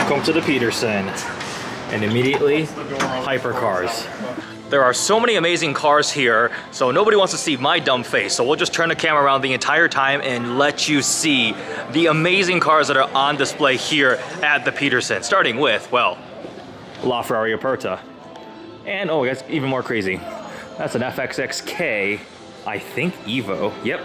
Welcome to the Petersen. And immediately, hypercars. There are so many amazing cars here, so nobody wants to see my dumb face. So we'll just turn the camera around the entire time and let you see the amazing cars that are on display here at the Petersen. Starting with, well, LaFerrari Aperta. And oh, that's even more crazy. That's an FXXK, I think Evo, yep.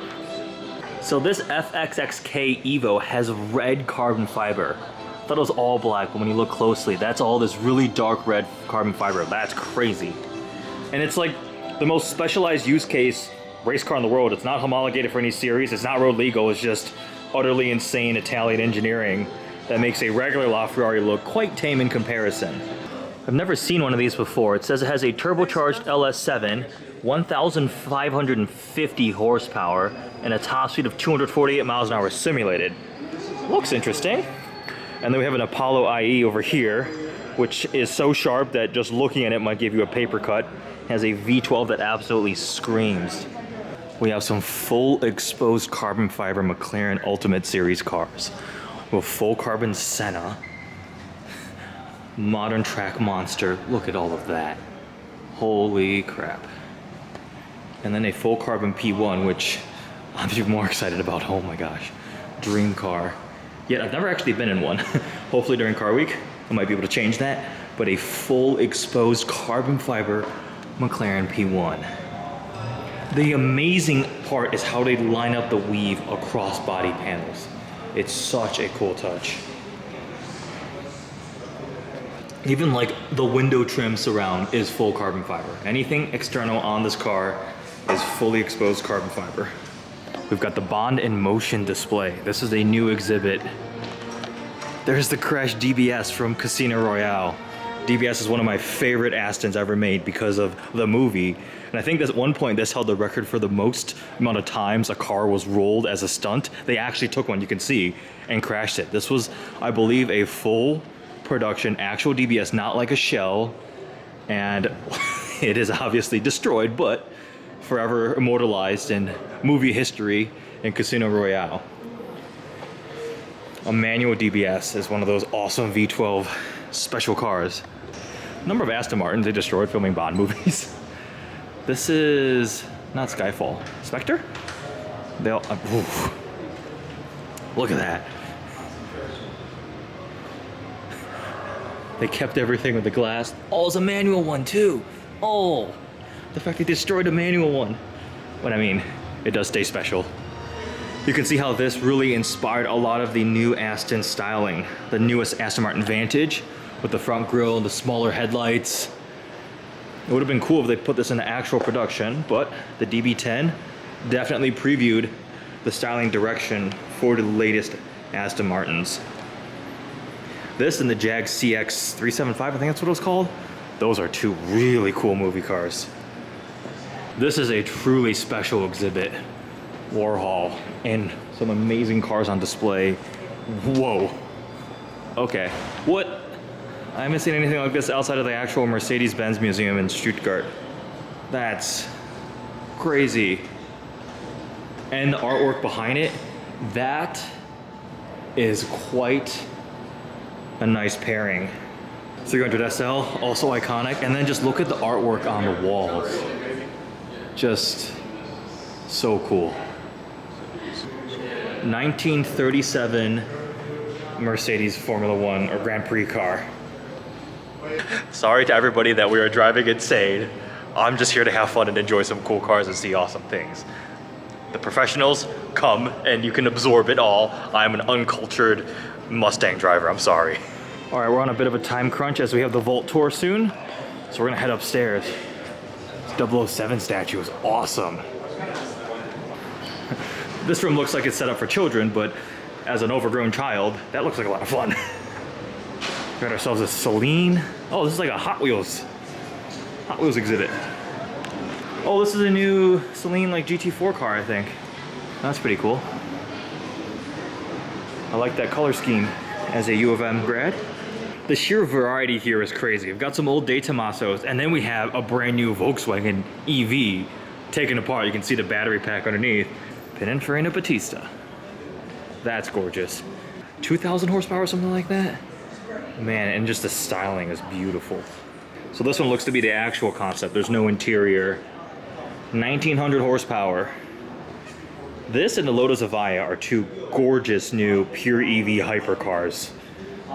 So this FXXK Evo has red carbon fiber. I thought it was all black, but when you look closely, that's all this really dark red carbon fiber. That's crazy. And it's like the most specialized use case race car in the world. It's not homologated for any series, it's not road legal, it's just utterly insane Italian engineering that makes a regular LaFerrari look quite tame in comparison. I've never seen one of these before. It says it has a turbocharged LS7, 1,550 horsepower, and a top speed of 248 miles an hour simulated. Looks interesting. And then we have an Apollo IE over here, which is so sharp that just looking at it might give you a paper cut. It has a V12 that absolutely screams. We have some full exposed carbon fiber McLaren Ultimate Series cars. We have full carbon Senna, modern track monster. Look at all of that. Holy crap. And then a full carbon P1, which I'm even more excited about. Oh my gosh. Dream car. Yet I've never actually been in one. Hopefully during car week, I might be able to change that. But a full exposed carbon fiber McLaren P1. The amazing part is how they line up the weave across body panels. It's such a cool touch. Even like the window trim surround is full carbon fiber. Anything external on this car is fully exposed carbon fiber. We've got the Bond in Motion display. This is a new exhibit. There's the Crash DBS from Casino Royale. DBS is one of my favorite Astons ever made because of the movie. And I think at one point this held the record for the most amount of times a car was rolled as a stunt. They actually took one, you can see, and crashed it. This was, I believe, a full production actual DBS, not like a shell. And it is obviously destroyed, but forever immortalized in movie history in Casino Royale. A manual DBS is one of those awesome V12 special cars. Number of Aston Martins they destroyed filming Bond movies. This is not Skyfall. Spectre? They all, look at that. They kept everything with the glass. Oh, it's a manual one too. Oh, the fact they destroyed a manual one. But I mean, it does stay special. You can see how this really inspired a lot of the new Aston styling. The newest Aston Martin Vantage with the front grille and the smaller headlights. It would have been cool if they put this into actual production, but the DB10 definitely previewed the styling direction for the latest Aston Martins. This and the Jag CX-375, I think that's what it was called. Those are two really cool movie cars. This is a truly special exhibit. Warhol and some amazing cars on display. Whoa. Okay. What? I haven't seen anything like this outside of the actual Mercedes-Benz Museum in Stuttgart. That's crazy. And the artwork behind it, that is quite a nice pairing. 300 SL, also iconic. And then just look at the artwork on the walls. Just so cool. 1937 Mercedes Formula One or Grand Prix car. Sorry to everybody that we are driving insane. I'm just here to have fun and enjoy some cool cars and see awesome things. The professionals come and you can absorb it all. I'm an uncultured Mustang driver, I'm sorry. All right, we're on a bit of a time crunch as we have the Vault Tour soon. So we're gonna head upstairs. This 007 statue is awesome. This room looks like it's set up for children, but as an overgrown child, that looks like a lot of fun. Got ourselves a Celine. Oh, this is like a Hot Wheels exhibit. Oh, this is a new Celine like GT4 car, I think. That's pretty cool. I like that color scheme as a U of M grad. The sheer variety here is crazy. We've got some old De Tomasos, and then we have a brand new Volkswagen EV taken apart. You can see the battery pack underneath. Pininfarina Battista. That's gorgeous. 2,000 horsepower or something like that? Man, and just the styling is beautiful. So this one looks to be the actual concept. There's no interior. 1900 horsepower. This and the Lotus Evija are two gorgeous new pure EV hypercars.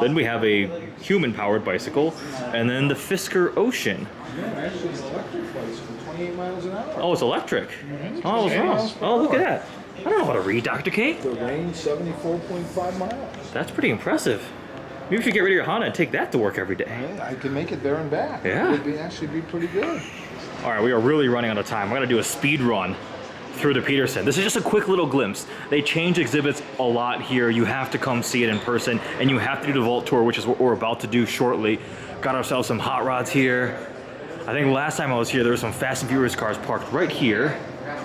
Then we have a human-powered bicycle, and then the Fisker Ocean. Yeah, actually it's an electric bicycle, 28 miles an hour. Oh, it's electric. Oh, I was wrong. Oh, look at that. I don't know how to read, Dr. K. The range, 74.5 miles. That's pretty impressive. Maybe if you get rid of your Honda and take that to work every day. Yeah, I can make it there and back. Yeah. It would actually be pretty good. All right, we are really running out of time. We're gonna do a speed run through the Petersen. This is just a quick little glimpse. They change exhibits a lot here. You have to come see it in person, and you have to do the Vault Tour, which is what we're about to do shortly. Got ourselves some hot rods here. I think last time I was here, there were some Fast and Furious cars parked right here.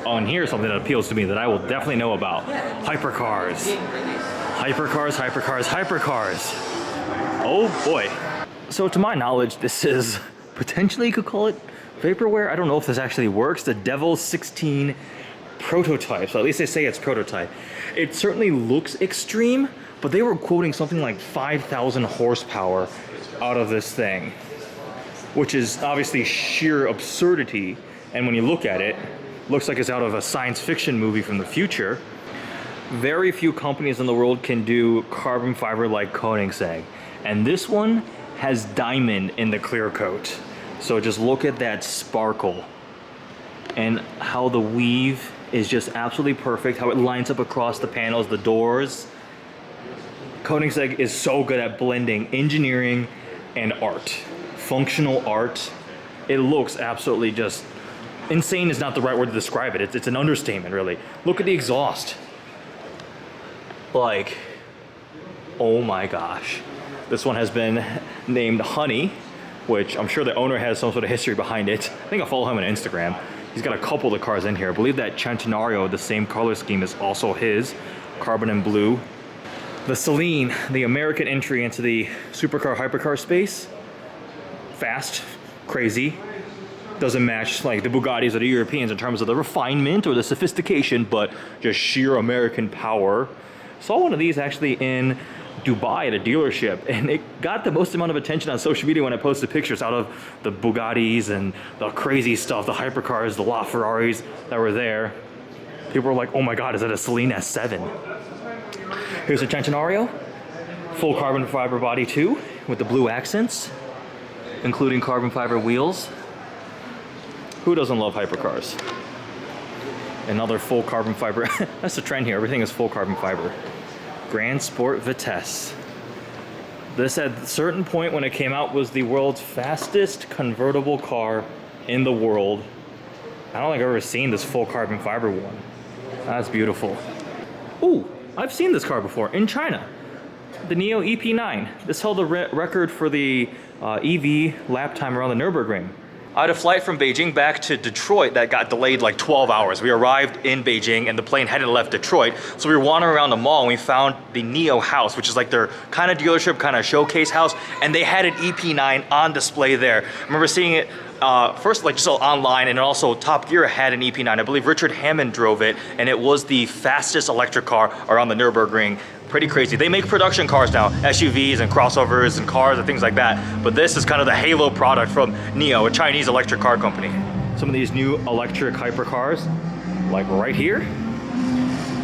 Oh, and here's something that appeals to me that I will definitely know about. Hypercars. Hypercars, hypercars, hypercars. Oh boy. So to my knowledge, this is potentially, you could call it Vaporware. I don't know if this actually works. The Devil 16 prototype. So at least they say it's prototype. It certainly looks extreme, but they were quoting something like 5,000 horsepower out of this thing, which is obviously sheer absurdity. And when you look at it, looks like it's out of a science fiction movie from the future. Very few companies in the world can do carbon fiber like Koenigsegg. And this one has diamond in the clear coat. So just look at that sparkle and how the weave is just absolutely perfect, how it lines up across the panels, the doors. Koenigsegg is so good at blending engineering and art, functional art. It looks absolutely just insane is not the right word to describe it. It's an understatement, really. Look at the exhaust. Like, oh my gosh. This one has been named Honey, which I'm sure the owner has some sort of history behind it. I think I'll follow him on Instagram. He's got a couple of the cars in here. I believe that Centenario, the same color scheme, is also his, carbon and blue. The Celine, the American entry into the supercar, hypercar space. Fast, crazy. Doesn't match like the Bugattis or the Europeans in terms of the refinement or the sophistication, but just sheer American power. Saw one of these actually in Dubai at a dealership, and it got the most amount of attention on social media when I posted pictures out of the Bugattis and the crazy stuff, the hypercars, the LaFerraris that were there. People were like, oh my God, is that a Celine S7? Here's a Centenario, full carbon fiber body too, with the blue accents, including carbon fiber wheels. Who doesn't love hypercars? Another full carbon fiber. That's the trend here. Everything is full carbon fiber. Grand Sport Vitesse. This at a certain point when it came out was the world's fastest convertible car in the world. I don't think I've ever seen this full carbon fiber one. That's beautiful. Ooh, I've seen this car before in China. The Neo EP9. This held the record for the EV lap time around the Nürburgring. I had a flight from Beijing back to Detroit that got delayed like 12 hours. We arrived in Beijing and the plane hadn't left Detroit. So we were wandering around the mall and we found the Neo house, which is like their kind of dealership, kind of showcase house. And they had an EP9 on display there. I remember seeing it first like just online, and also Top Gear had an EP9. I believe Richard Hammond drove it, and it was the fastest electric car around the Nürburgring. Pretty crazy. They make production cars now, SUVs and crossovers and cars and things like that. But this is kind of the halo product from Neo, a Chinese electric car company. Some of these new electric hypercars, like right here.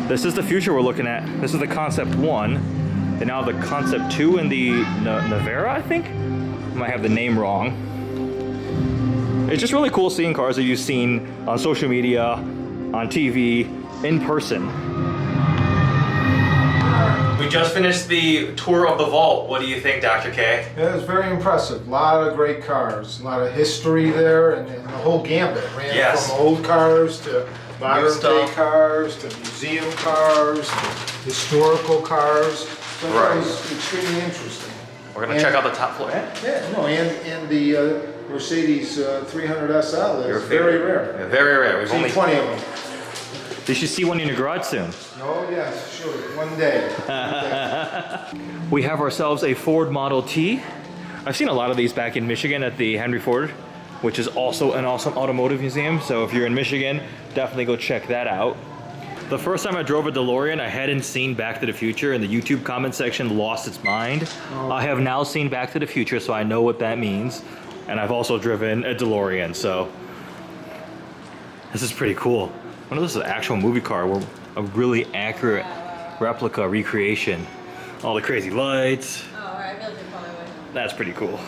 This is the future we're looking at. This is the Concept 1. They now have the Concept 2 and the Navera, I think? I might have the name wrong. It's just really cool seeing cars that you've seen on social media, on TV, in person. We just finished the tour of the vault. What do you think, Dr. K? Yeah, it was very impressive. A lot of great cars, a lot of history there, and the whole gambit. Ran from old cars to modern day cars to museum cars to historical cars. So it was extremely interesting. We're going to check out the top floor. Yeah, no, and the Mercedes 300 SL is very rare. Yeah, very rare. We've seen 20 of them. You should see one in your garage soon. Oh yes, sure, one day. We have ourselves a Ford Model T. I've seen a lot of these back in Michigan at the Henry Ford, which is also an awesome automotive museum. So if you're in Michigan, definitely go check that out. The first time I drove a DeLorean, I hadn't seen Back to the Future, and the YouTube comment section lost its mind. I have now seen Back to the Future, so I know what that means. And I've also driven a DeLorean, so this is pretty cool. I wonder if this is an actual movie car, or a really accurate replica recreation. All the crazy lights. Oh, I feel like they probably would. That's pretty cool.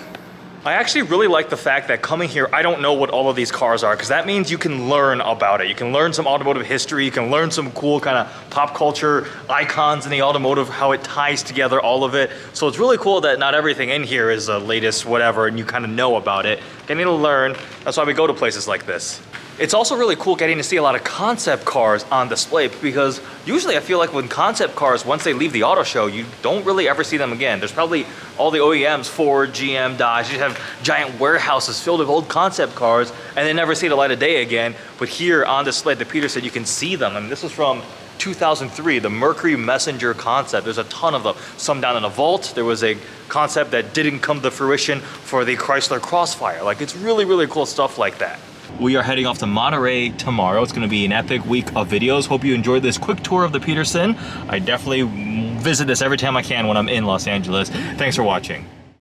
I actually really like the fact that coming here, I don't know what all of these cars are, because that means you can learn about it. You can learn some automotive history, you can learn some cool kind of pop culture icons in the automotive, how it ties together, all of it. So it's really cool that not everything in here is the latest whatever, and you kind of know about it. Getting to learn, that's why we go to places like this. It's also really cool getting to see a lot of concept cars on display, because usually I feel like when concept cars, once they leave the auto show, you don't really ever see them again. There's probably all the OEMs, Ford, GM, Dodge, you have giant warehouses filled with old concept cars, and they never see the light of day again. But here on display at the Petersen, you can see them. I mean, this was from 2003, the Mercury Messenger concept. There's a ton of them. Some down in a vault. There was a concept that didn't come to fruition for the Chrysler Crossfire. Like, it's really, really cool stuff like that. We are heading off to Monterey tomorrow. It's gonna be an epic week of videos. Hope you enjoyed this quick tour of the Petersen. I definitely visit this every time I can when I'm in Los Angeles. Thanks for watching.